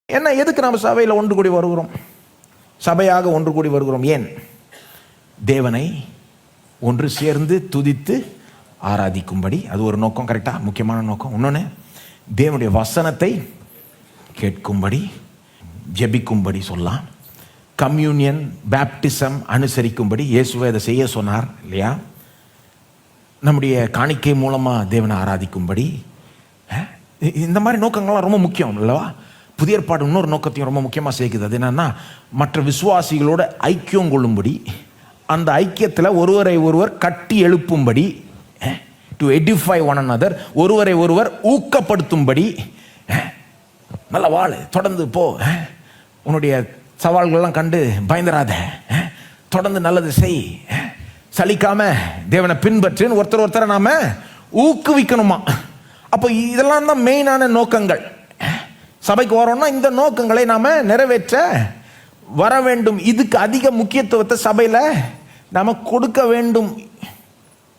என்ன எதுக்கு நம்ம சபையில் ஒன்று கூடி வருகிறோம்? சபையாக ஒன்று கூடி வருகிறோம் ஏன்? தேவனை ஒன்று சேர்ந்து துதித்து ஆராதிக்கும்படி. அது ஒரு நோக்கம், கரெக்டா? முக்கியமான நோக்கம். இன்னொன்று, தேவனுடைய வசனத்தை கேட்கும்படி, ஜெபிக்கும்படி சொல்லலாம். கம்யூனியன், பேப்டிசம் அனுசரிக்கும்படி இயேசுவை அதை செய்ய சொன்னார் இல்லையா? நம்முடைய காணிக்கை மூலமாக தேவனை ஆராதிக்கும்படி. இந்த மாதிரி நோக்கங்கள்லாம் ரொம்ப முக்கியம் இல்லவா? புதிய ஏற்பாடு இன்னொரு நோக்கத்தையும் ரொம்ப முக்கியமாக சேர்க்குது. அது என்னன்னா, மற்ற விசுவாசிகளோட ஐக்கியம் கொள்ளும்படி, அந்த ஐக்கியத்தில் ஒருவரை ஒருவர் கட்டி எழுப்பும்படி, டு எடிஃபை ஒன் another, ஒருவரை ஒருவர் ஊக்கப்படுத்தும்படி. நல்ல வாழ், தொடர்ந்து போ, உன்னுடைய சவால்கள்லாம் கண்டு பயந்துராத, தொடர்ந்து நல்லது செய், சலிக்காம தேவனை பின்பற்றுன்னு ஒருத்தரை நாம ஊக்குவிக்கணுமா. அப்போ இதெல்லாம் தான் மெயினான நோக்கங்கள். சபைக்கு வரோம்னா இந்த நோக்கங்களை நாம நிறைவேற்ற வர வேண்டும். இதுக்கு அதிக முக்கியத்துவத்தை சபையில் நாம கொடுக்க வேண்டும்.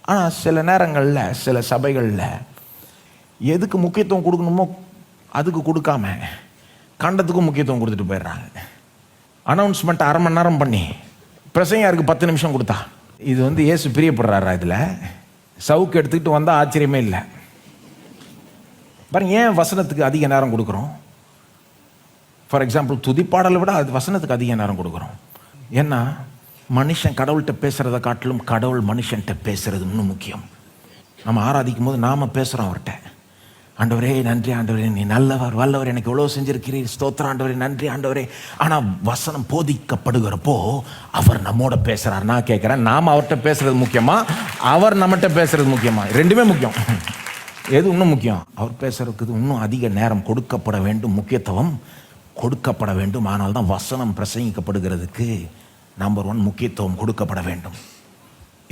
ஆனால் சில நேரங்களில், சில சபைகளில் எதுக்கு முக்கியத்துவம் கொடுக்கணுமோ அதுக்கு கொடுக்காம கண்டத்துக்கும் முக்கியத்துவம் கொடுத்துட்டு போயிடுறாங்க. அனௌன்ஸ்மெண்ட் அரை மணி நேரம் பண்ணி பிரசங்காருக்கு 10 நிமிஷம் கொடுத்தா, இது இயேசு பிரியப்படுறாரா? இதில் சவுக்கு எடுத்துக்கிட்டு வந்தால் ஆச்சரியமே இல்லை. பாருங்க, ஏன் வசனத்துக்கு அதிக நேரம் கொடுக்குறோம்? ஃபார் எக்ஸாம்பிள், துதிப்பாடலை விட அது வசனத்துக்கு அதிக நேரம் கொடுக்குறோம். ஏன்னா மனுஷன் கடவுள்கிட்ட பேசுகிறத காட்டிலும் கடவுள் மனுஷன்கிட்ட பேசுறது இன்னும் முக்கியம். நம்ம ஆராதிக்கும் போது நாம் பேசுகிறோம் அவர்கிட்ட. ஆண்டவரே நன்றி, ஆண்டவரே நீ நல்லவர், வல்லவர், எனக்கு எவ்வளோ செஞ்சிருக்கிறீர், ஸ்தோத்திரம் ஆண்டவரே, நன்றி ஆண்டவரே. ஆனால் வசனம் போதிக்கப்படுகிறப்போ அவர் நம்மோட பேசுகிறார். நான் கேட்குறேன், நாம் அவர்கிட்ட பேசுறது முக்கியமா, அவர் நம்மகிட்ட பேசுறது முக்கியமா? ரெண்டுமே முக்கியம். எது இன்னும் முக்கியம்? அவர் பேசுறதுக்கு இன்னும் அதிக நேரம் கொடுக்கப்பட வேண்டும், முக்கியத்துவம் கொடுக்கப்பட வேண்டும். ஆனால் தான் வசனம் பிரசங்கிக்கப்படுகிறதுக்கு நம்பர் 1 முக்கியத்துவம் கொடுக்கப்பட வேண்டும்.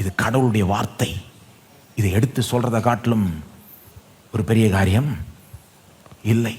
இது கடவுளுடைய வார்த்தை. இதை எடுத்து சொல்றதை காட்டிலும் ஒரு பெரிய காரியம் இல்லை.